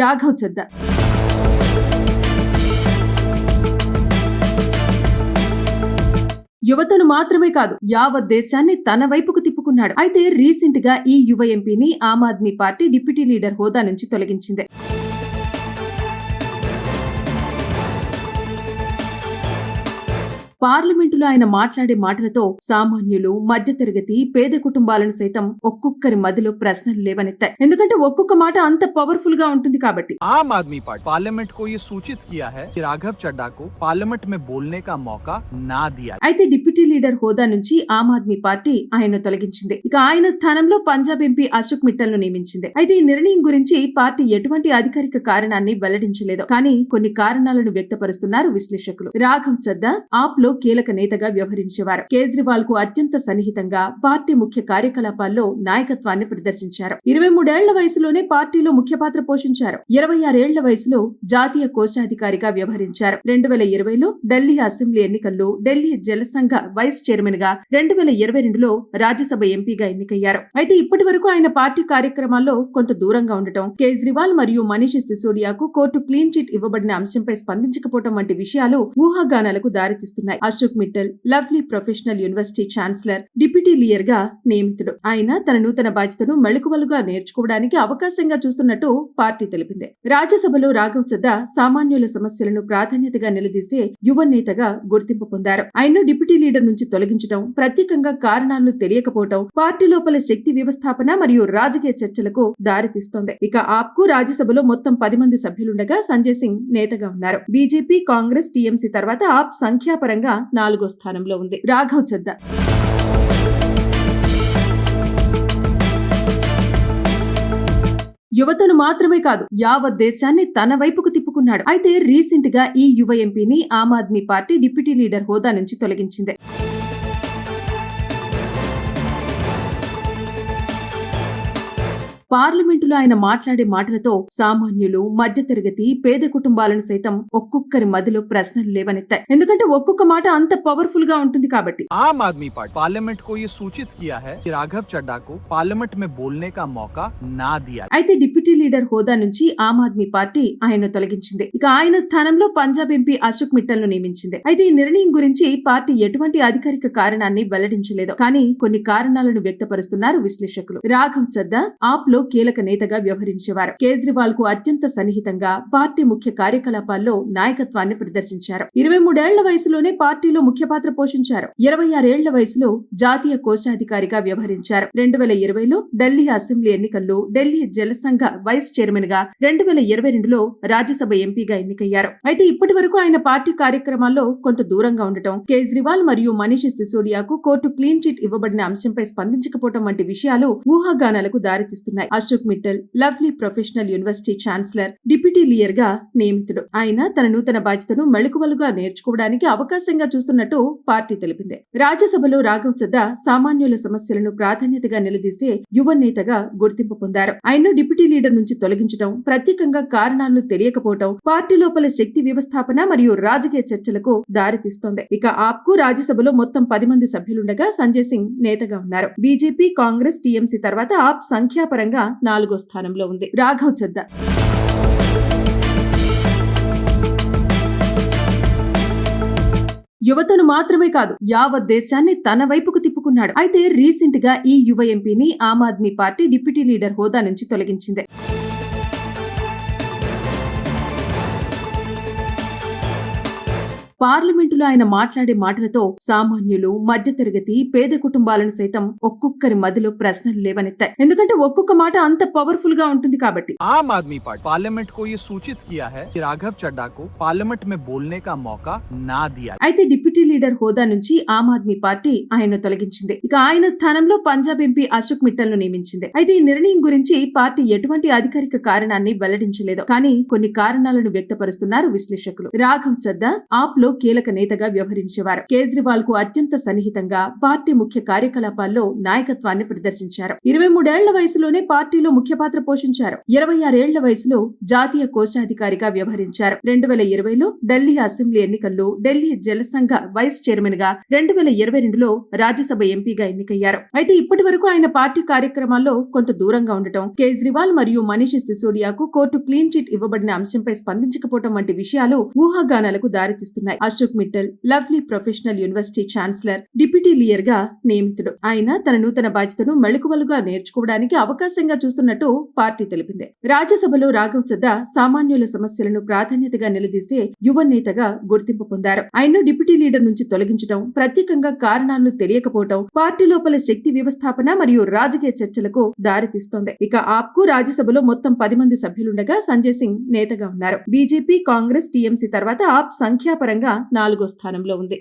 రాఘవ్ చద్దా. యువతను మాత్రమే కాదు యావత్ దేశాన్ని తన వైపుకు తిప్పుకున్నాడు. అయితే రీసెంట్ గా ఈ యువ ఎంపీని Aam Aadmi party deputy leader హోదా నుంచి తొలగించింది. పార్లమెంటులో ఆయన మాట్లాడే మాటలతో సామాన్యులు, మధ్యతరగతి, పేద కుటుంబాలను సైతం ఒక్కొక్కరి మదిలో ప్రశ్నలు లేవనెత్తాయి. ఎందుకంటే ఒక్కొక్క మాట అంత పవర్ఫుల్ గా ఉంటుంది కాబట్టి. आम आदमी पार्टी पार्लियामेंट को ये सूचित किया है कि राघव चड्ढा को पार्लियामेंट में बोलने का मौका ना दिया। అయితే డిప్యూటీ లీడర్ హోదా నుంచి ఆమ్ ఆద్మీ పార్టీ ఆయన్ను తొలగించింది. ఇక ఆయన స్థానంలో పంజాబ్ ఎంపీ అశోక్ మిట్టల్ ను నియమించింది. అయితే ఈ నిర్ణయం గురించి పార్టీ ఎటువంటి అధికారిక కారణాన్ని వెల్లడించలేదు. కానీ కొన్ని కారణాలను వ్యక్తపరుస్తున్నారు విశ్లేషకులు. రాఘవ్ చద్దా ఆప్ లో కీలక నేతగా వ్యవహరించేవారు. కేజ్రీవాల్ కు అత్యంత సన్నిహితంగా పార్టీ ముఖ్య కార్యకలాపాల్లో నాయకత్వాన్ని ప్రదర్శించారు. 23 ఏళ్ల వయసులోనే పార్టీలో ముఖ్య పాత్ర పోషించారు. 26 ఏళ్ల వయసులో జాతీయ కోశాధికారిగా వ్యవహరించారు. 2020లో ఢిల్లీ అసెంబ్లీ ఎన్నికల్లో ఢిల్లీ జలసంఘ వైస్ చైర్మన్ గా, 2022లో రాజ్యసభ ఎంపీగా ఎన్నికయ్యారు. అయితే ఇప్పటి వరకు ఆయన పార్టీ కార్యక్రమాల్లో కొంత దూరంగా ఉండటం, కేజ్రీవాల్ మరియు మనీష్ సిసోడియాకు కోర్టు క్లీన్ చిట్ ఇవ్వబడిన అంశంపై స్పందించకపోవడం వంటి విషయాలు ఊహాగానాలకు దారితీస్తున్నాయి. Ashok Mittal Lovely Professional University chancellor, deputy leader గా నియమితుడు. ఆయన తన నూతన బాధ్యతను మెళకువలుగా నేర్చుకోవడానికి అవకాశంగా చూస్తున్నట్టు పార్టీ తెలిపింది. రాజ్యసభలో రాఘవ్ చద్దా సామాన్యుల సమస్యలను ప్రాధాన్యతగా నిలదీసే యువ నేతగా గుర్తింపు పొందారు. ఆయన్ను డిప్యూటీ లీడర్ నుంచి తొలగించడం, ప్రత్యేకంగా కారణాలను తెలియకపోవడం పార్టీ లోపల శక్తి వ్యవస్థాపన మరియు రాజకీయ చర్చలకు దారితీస్తోంది. ఇక ఆప్ కు రాజ్యసభలో మొత్తం 10 మంది సభ్యులుండగా సంజయ్ సింగ్ నేతగా ఉన్నారు. బీజేపీ, కాంగ్రెస్, టీఎంసీ తర్వాత ఆప్ సంఖ్యాపరంగా 4వ స్థానంలో ఉంది. రాఘవ్ చద్దా యువతను మాత్రమే కాదు యావత్ దేశాన్ని తన వైపుకు తిప్పుకున్నాడు. అయితే రీసెంట్ గా ఈ యువ ఎంపీని Aam Aadmi party deputy leader హోదా నుంచి తొలగించింది. పార్లమెంటులో ఆయన మాట్లాడే మాటలతో సామాన్యులు, మధ్యతరగతి, పేద కుటుంబాలను సైతం ఒక్కొక్కరి మదిలో ప్రశ్నలు లేవనెత్తాయి. ఎందుకంటే ఒక్కొక్క మాట అంత పవర్ఫుల్ గా ఉంటుంది కాబట్టి. आम आदमी पार्टी पार्लियामेंट को ये सूचित किया है कि राघव चड्ढा को पार्लियामेंट में बोलने का मौका ना दिया। అయితే డిప్యూటీ లీడర్ హోదా నుంచి ఆమ్ ఆద్మీ పార్టీ ఆయన్ను తొలగించింది. ఇక ఆయన స్థానంలో పంజాబ్ ఎంపీ అశోక్ మిట్టల్ ను నియమించింది. అయితే ఈ నిర్ణయం గురించి పార్టీ ఎటువంటి అధికారిక కారణాన్ని వెల్లడించలేదు. కానీ కొన్ని కారణాలను వ్యక్తపరుస్తున్నారు విశ్లేషకులు. రాఘవ్ చద్దా ఆప్ లో కీలక నేతగా వ్యవహరించేవారు. కేజ్రీవాల్ కు అత్యంత సన్నిహితంగా పార్టీ ముఖ్య కార్యకలాపాల్లో నాయకత్వాన్ని ప్రదర్శించారు. 23 ఏళ్ల వయసులోనే పార్టీలో ముఖ్య పాత్ర పోషించారు. 26 ఏళ్ల వయసులో జాతీయ కోశాధికారిగా వ్యవహరించారు. 2020లో ఢిల్లీ అసెంబ్లీ ఎన్నికల్లో ఢిల్లీ జలసంఘ వైస్ చైర్మన్ గా, 2022లో రాజ్యసభ ఎంపీగా ఎన్నికయ్యారు. అయితే ఇప్పటి వరకు ఆయన పార్టీ కార్యక్రమాల్లో కొంత దూరంగా ఉండటం, కేజ్రీవాల్ మరియు మనీష్ సిసోడియాకు కోర్టు క్లీన్ చిట్ ఇవ్వబడిన అంశంపై స్పందించకపోవడం వంటి విషయాలు ఊహాగానాలకు దారితీస్తున్నాయి. Ashok Mittal Lovely Professional University chancellor, deputy leader గా నియమితుడు. ఆయన తన నూతన బాధ్యతను మెళకువలుగా నేర్చుకోవడానికి అవకాశంగా చూస్తున్నట్టు పార్టీ తెలిపింది. రాజ్యసభలో రాఘవ్ చద్దా సామాన్యుల సమస్యలను ప్రాధాన్యతగా నిలదీసే యువ నేతగా గుర్తింపు పొందారు. ఆయన్ను డిప్యూటీ లీడర్ నుంచి తొలగించడం, ప్రత్యేకంగా కారణాలను తెలియకపోవడం పార్టీ లోపల శక్తి వ్యవస్థాపన మరియు రాజకీయ చర్చలకు దారితీస్తోంది. ఇక ఆప్ కు రాజ్యసభలో మొత్తం 10 మంది సభ్యులుండగా సంజయ్ సింగ్ నేతగా ఉన్నారు. బీజేపీ, కాంగ్రెస్, టీఎంసీ తర్వాత ఆప్ సంఖ్యాపరంగా 4వ స్థానంలో ఉంది. రాఘవ్ చద్దా యువతను మాత్రమే కాదు యావత్ దేశాన్ని తన వైపుకు తిప్పుకున్నాడు. అయితే రీసెంట్ గా ఈ యువ ఎంపీని Aam Aadmi party deputy leader హోదా నుంచి తొలగించింది. పార్లమెంటులో ఆయన మాట్లాడే మాటలతో సామాన్యులు, మధ్యతరగతి, పేద కుటుంబాలను సైతం ఒక్కొక్కరి మదిలో ప్రశ్నలు లేవనెత్తాయి. ఎందుకంటే ఒక్కొక్క మాట అంత పవర్ఫుల్ గా ఉంటుంది కాబట్టి. आम आदमी पार्टी पार्लियामेंट को ये सूचित किया है कि राघव चड्ढा को पार्लियामेंट में बोलने का मौका ना दिया। అయితే డిప్యూటీ లీడర్ హోదా నుంచి ఆమ్ ఆద్మీ పార్టీ ఆయన్ను తొలగించింది. ఇక ఆయన స్థానంలో పంజాబ్ ఎంపీ అశోక్ మిట్టల్ ను నియమించింది. అయితే ఈ నిర్ణయం గురించి పార్టీ ఎటువంటి అధికారిక కారణాన్ని వెల్లడించలేదు. కానీ కొన్ని కారణాలను వ్యక్తపరుస్తున్నారు విశ్లేషకులు. రాఘవ్ చద్దా ఆప్ లో కీలక నేతగా వ్యవహరించేవారు. కేజ్రీవాల్ కు అత్యంత సన్నిహితంగా పార్టీ ముఖ్య కార్యకలాపాల్లో నాయకత్వాన్ని ప్రదర్శించారు. 23 ఏళ్ల వయసులోనే పార్టీలో ముఖ్య పాత్ర పోషించారు. 26 ఏళ్ల వయసులో జాతీయ కోశాధికారిగా వ్యవహరించారు. 2020లో ఢిల్లీ అసెంబ్లీ ఎన్నికల్లో ఢిల్లీ జలసంఘ వైస్ చైర్మన్ గా, 2022లో రాజ్యసభ ఎంపీగా ఎన్నికయ్యారు. అయితే ఇప్పటి వరకు ఆయన పార్టీ కార్యక్రమాల్లో కొంత దూరంగా ఉండటం, కేజ్రీవాల్ మరియు మనీష్ సిసోడియాకు కోర్టు క్లీన్ చిట్ ఇవ్వబడిన అంశంపై స్పందించకపోవడం వంటి విషయాలు ఊహాగానాలకు దారితీస్తున్నాయి. Ashok Mittal Lovely Professional University chancellor, deputy leader గా నియమితుడు. ఆయన తన నూతన బాధ్యతను మెళకువలుగా నేర్చుకోవడానికి అవకాశంగా చూస్తున్నట్టు పార్టీ తెలిపింది. రాజ్యసభలో రాఘవ్ చద్దా సామాన్యుల సమస్యలను ప్రాధాన్యతగా నిలదీసే యువ నేతగా గుర్తింపు పొందారు. ఆయన్ను డిప్యూటీ లీడర్ నుంచి తొలగించడం, ప్రత్యేకంగా కారణాలు తెలియకపోవడం పార్టీ లోపల శక్తి వ్యవస్థాపన మరియు రాజకీయ చర్చలకు దారితీస్తోంది. ఇక ఆప్ కు రాజ్యసభలో మొత్తం 10 మంది సభ్యులుండగా సంజయ్ సింగ్ నేతగా ఉన్నారు. బీజేపీ, కాంగ్రెస్, టీఎంసీ తర్వాత ఆప్ సంఖ్యాపరంగా 4వ స్థానంలో ఉంది.